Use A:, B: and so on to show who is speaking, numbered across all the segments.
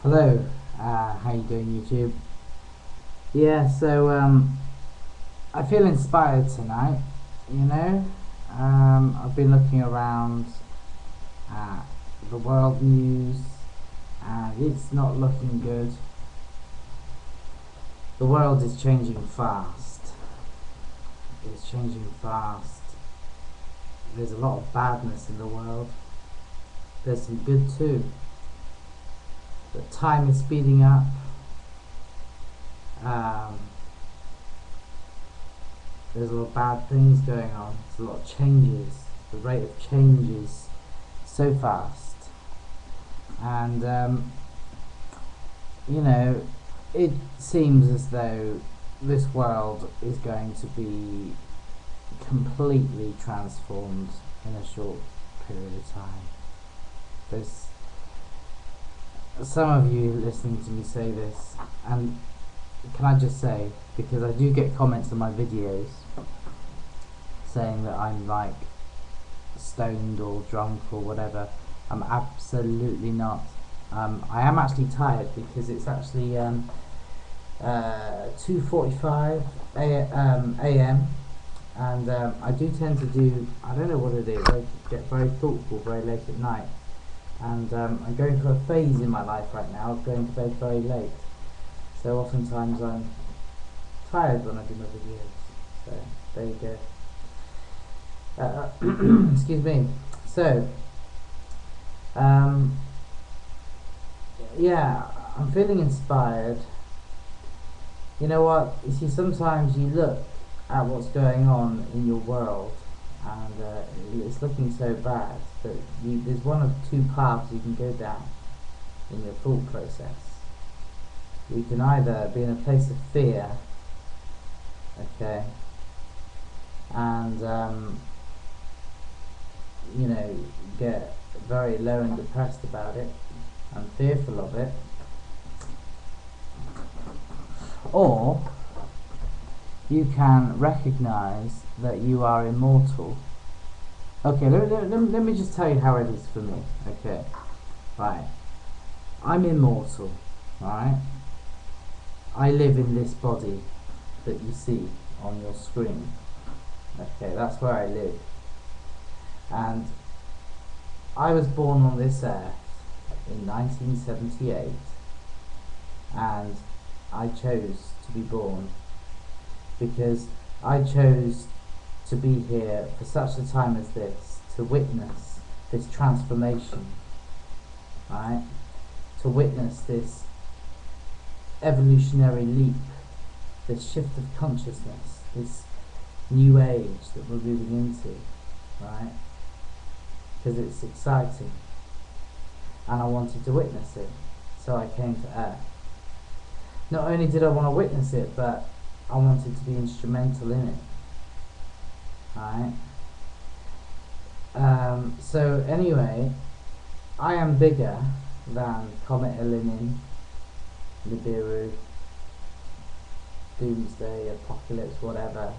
A: Hello, how you doing, YouTube? Yeah, so I feel inspired tonight. You know, I've been looking around at the world news, and it's not looking good. The world is changing fast. It's changing fast. There's a lot of badness in the world. There's some good too. But time is speeding up. Um, There's a lot of bad things going on. There's a lot of changes. The rate of change is so fast, and you know, it seems as though this world is going to be completely transformed in a short period of time. There's some of you listening to me say this, and can I just say, because I do get comments on my videos saying that I'm like stoned or drunk or whatever. I'm absolutely not. I am actually tired because it's actually 2:45 a.m. and I do tend to do, I don't know what it is, I get very thoughtful very late at night, and I'm going through a phase in my life right now of going to bed very late, so oftentimes I'm tired when I do my videos. So there you go. Excuse me. So yeah, I'm feeling inspired. You know what, you see, sometimes you look at what's going on in your world, and it's looking so bad that there's one of two paths you can go down in your thought process. You can either be in a place of fear, okay, and you know, get very low and depressed about it and fearful of it, or you can recognize that you are immortal. Okay, let me just tell you how it is for me. Okay, right, I'm immortal, right? I live in this body that you see on your screen. Okay, that's where I live, and I was born on this earth in 1978, and I chose to be born because I chose to be here for such a time as this, to witness this transformation, right? To witness this evolutionary leap, this shift of consciousness, this new age that we're moving into, right? Because it's exciting, and I wanted to witness it, so I came to Earth. Not only did I want to witness it, but I wanted to be instrumental in it, right? So anyway, I am bigger than Comet Elenin, Nibiru, Doomsday, Apocalypse, whatever,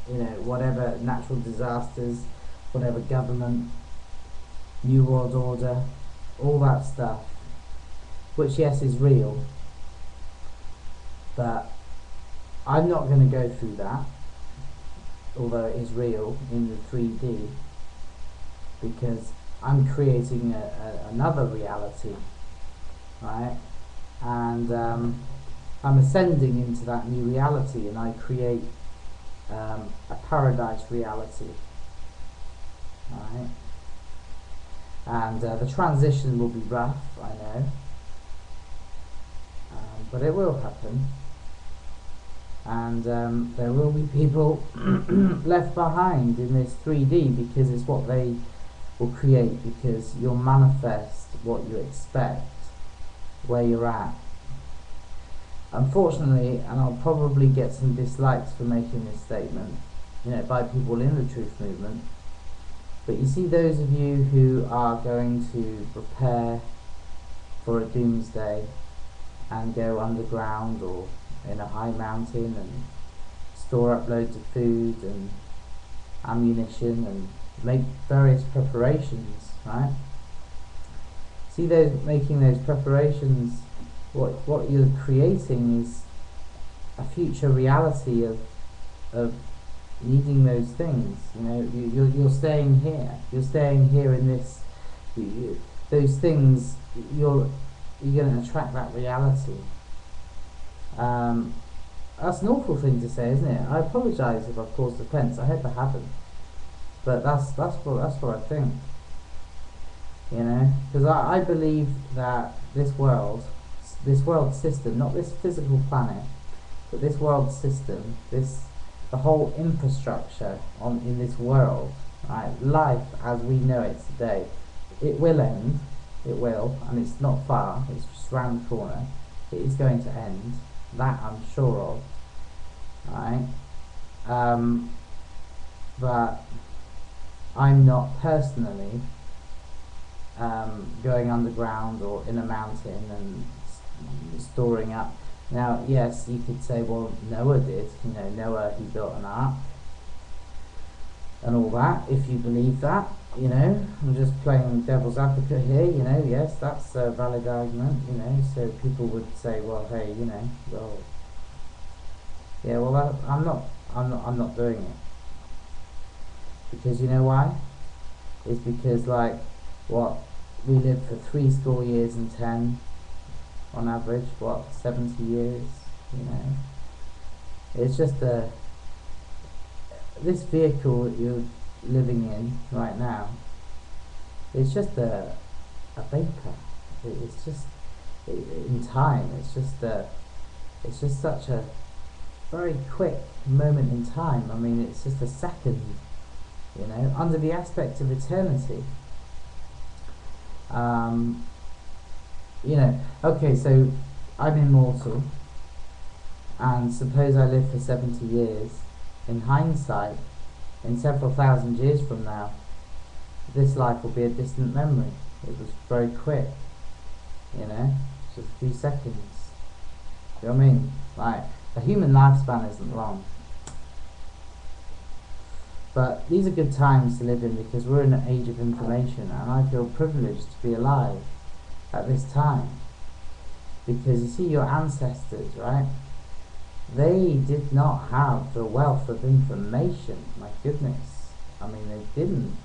A: you know, whatever natural disasters, whatever government, New World Order, all that stuff, which yes is real, but I'm not going to go through that, although it is real in the 3D, because I'm creating another reality, right? And I'm ascending into that new reality, and I create a paradise reality, right? And the transition will be rough, I know, but it will happen, and there will be people left behind in this 3D, because it's what they will create, because you'll manifest what you expect where you're at. Unfortunately, and I'll probably get some dislikes for making this statement, you know, by people in the truth movement, but you see, those of you who are going to prepare for a doomsday and go underground or in a high mountain and store up loads of food and ammunition and make various preparations, right? See those making those preparations what you're creating is a future reality of needing those things. You know, you're staying here. You're staying here in this. Those things. You're going to attract that reality. That's an awful thing to say, isn't it? I apologise if I've caused offence. I hope I haven't. But that's what I think. You know, because I believe that this world system, not this physical planet, but this world system, the whole infrastructure in this world, right? Life as we know it today, it will end. It will, and it's not far. It's just round the corner. It is going to end. That I'm sure of. Right? But I'm not personally going underground or in a mountain and storing up. Now, yes, you could say, well, Noah did. You know, Noah, he built an ark and all that. If you believe that, you know, I'm just playing devil's advocate here. You know, yes, that's a valid argument. You know, so people would say, well, hey, you know, well, yeah, well, I'm not doing it, because you know why? It's because, like, what, we live for 70 years and 10 on average, 70 years, you know. It's just this vehicle that you're living in right now, it's just a vapor. It's just in time. It's just such a very quick moment in time. I mean, it's just a second, you know, under the aspect of eternity. You know, okay, so I'm immortal, and suppose I live for 70 years. In hindsight, in several thousand years from now, this life will be a distant memory. It was very quick, you know, just a few seconds. You know what I mean? Like, a human lifespan isn't long. But these are good times to live in, because we're in an age of information, and I feel privileged to be alive at this time. Because you see, your ancestors, right? They did not have the wealth of information. My goodness. I mean, they didn't.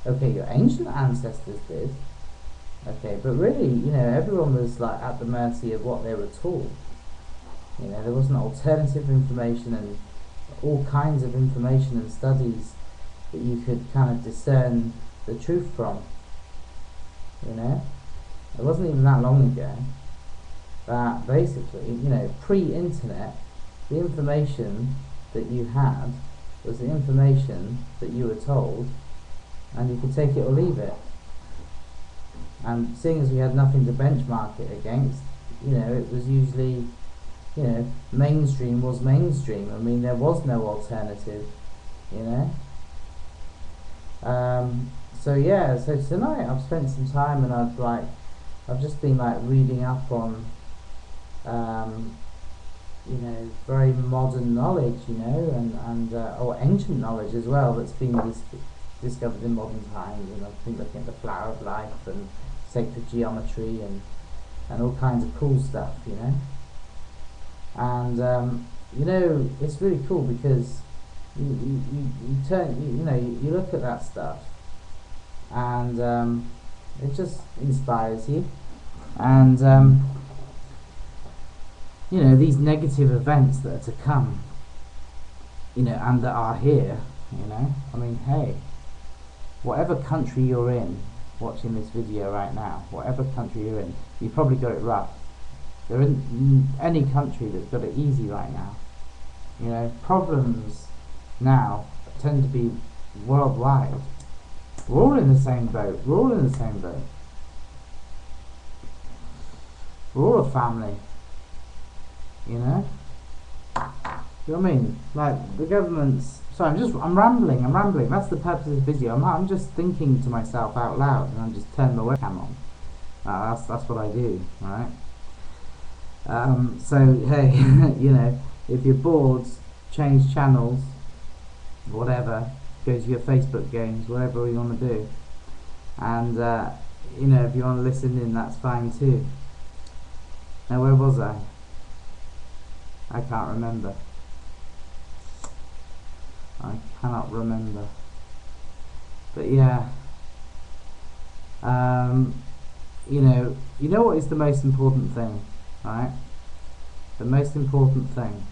A: Okay, your ancient ancestors did. Okay, but really, you know, everyone was like at the mercy of what they were taught. You know, there wasn't alternative information and all kinds of information and studies that you could kind of discern the truth from. You know, it wasn't even that long ago that basically, you know, pre-internet, the information that you had was the information that you were told, and you could take it or leave it. And seeing as we had nothing to benchmark it against, you know, it was usually, you know, mainstream was mainstream. I mean, there was no alternative, you know. So yeah, so tonight I've spent some time, and I've just been like reading up on, you know, very modern knowledge, you know, and or ancient knowledge as well, that's been discovered in modern times. And I've been looking at the flower of life and sacred geometry and all kinds of cool stuff, you know. And you know, it's really cool because you look at that stuff, and it just inspires you. And you know, these negative events that are to come, you know, and that are here, you know, I mean, hey, whatever country you're in, watching this video right now, whatever country you're in, you probably got it rough. There isn't any country that's got it easy right now. You know, problems now tend to be worldwide. We're all in the same boat. We're all in the same boat. We're all a family. You know? You know what I mean? Like, the government's... Sorry, I'm rambling. That's the purpose of this video. I'm just thinking to myself out loud, and I'm just turning my webcam on. That's what I do, right? So, hey, you know, if you're bored, change channels, whatever, go to your Facebook games, whatever you want to do. And, you know, if you want to listen in, that's fine too. Now where was I? I can't remember. I cannot remember. But yeah, you know what is the most important thing, right? The most important thing.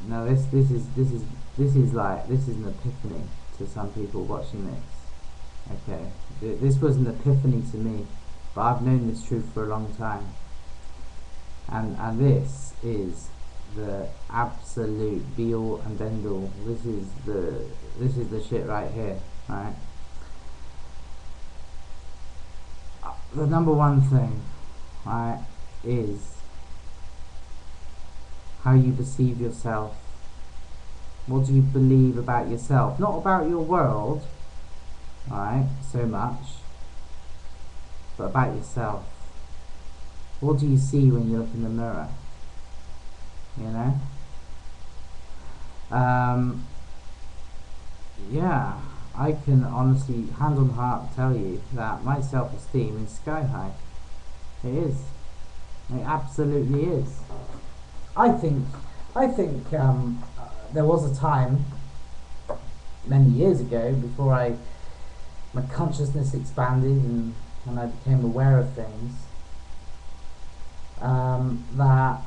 A: Now this is an epiphany to some people watching this. Okay, this was an epiphany to me, but I've known this truth for a long time, and this is the absolute be all and end all. This is the shit right here, right? The number one thing, right, is how you perceive yourself. What do you believe about yourself? Not about your world, right, so much, but about yourself. What do you see when you look in the mirror? You know? Yeah, I can honestly, hand on heart, tell you that my self-esteem is sky high. It is. It absolutely is. I think there was a time many years ago before my consciousness expanded and I became aware of things, that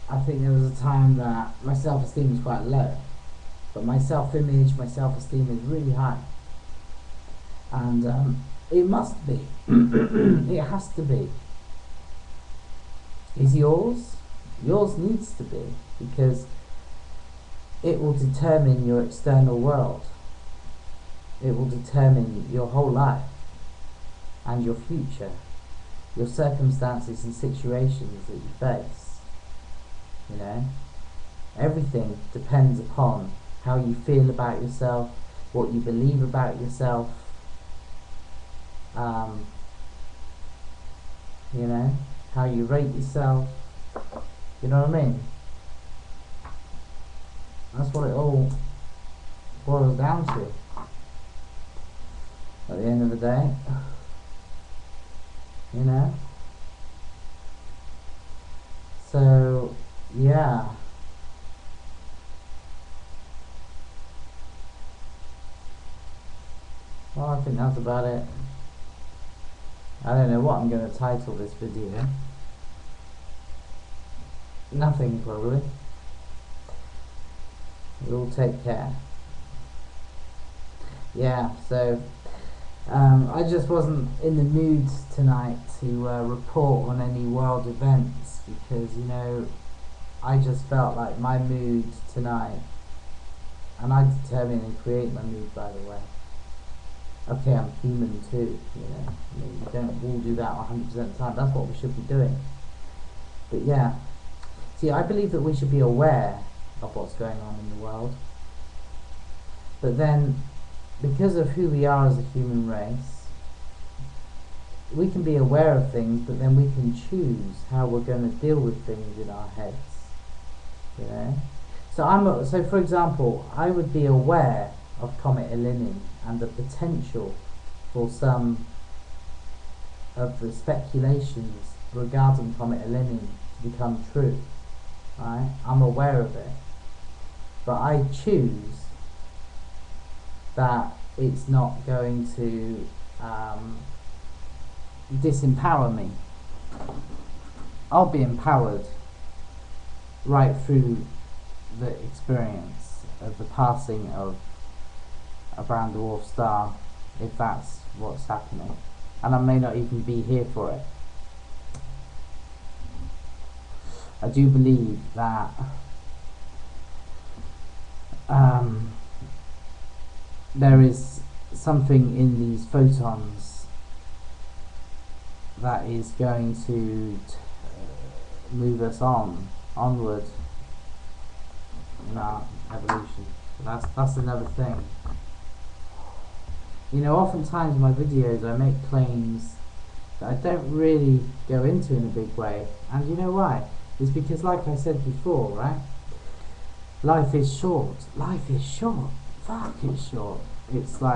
A: I think there was a time that my self-esteem was quite low, but my self-image, my self-esteem is really high, and it must be. It has to be. Is yours? Yours needs to be, because it will determine your external world. It will determine your whole life and your future, your circumstances and situations that you face. You know, everything depends upon how you feel about yourself, what you believe about yourself. You know, how you rate yourself. You know what I mean? That's what it all boils down to at the end of the day. You know? So, yeah. Well, I think that's about it. I don't know what I'm going to title this video. Nothing, probably. We'll take care. Yeah, so I just wasn't in the mood tonight to report on any world events, because, you know, I just felt like my mood tonight, and I determine and create my mood, by the way. Okay, I'm human too, you know. I mean, we don't all do that 100% of the time. That's what we should be doing. But yeah, see, I believe that we should be aware of what's going on in the world. But then, because of who we are as a human race, we can be aware of things, but then we can choose how we're going to deal with things in our heads. You know? So for example, I would be aware of Comet Eleni and the potential for some of the speculations regarding Comet Eleni to become true. Right? I'm aware of it, but I choose that it's not going to disempower me. I'll be empowered right through the experience of the passing of a brown dwarf star, if that's what's happening, and I may not even be here for it. I do believe that there is something in these photons that is going to move us onward in our evolution. That's another thing. You know, oftentimes in my videos I make claims that I don't really go into in a big way, and you know why? It's because, like I said before, right? Life is short. Life is short. Fuck, it's short. It's like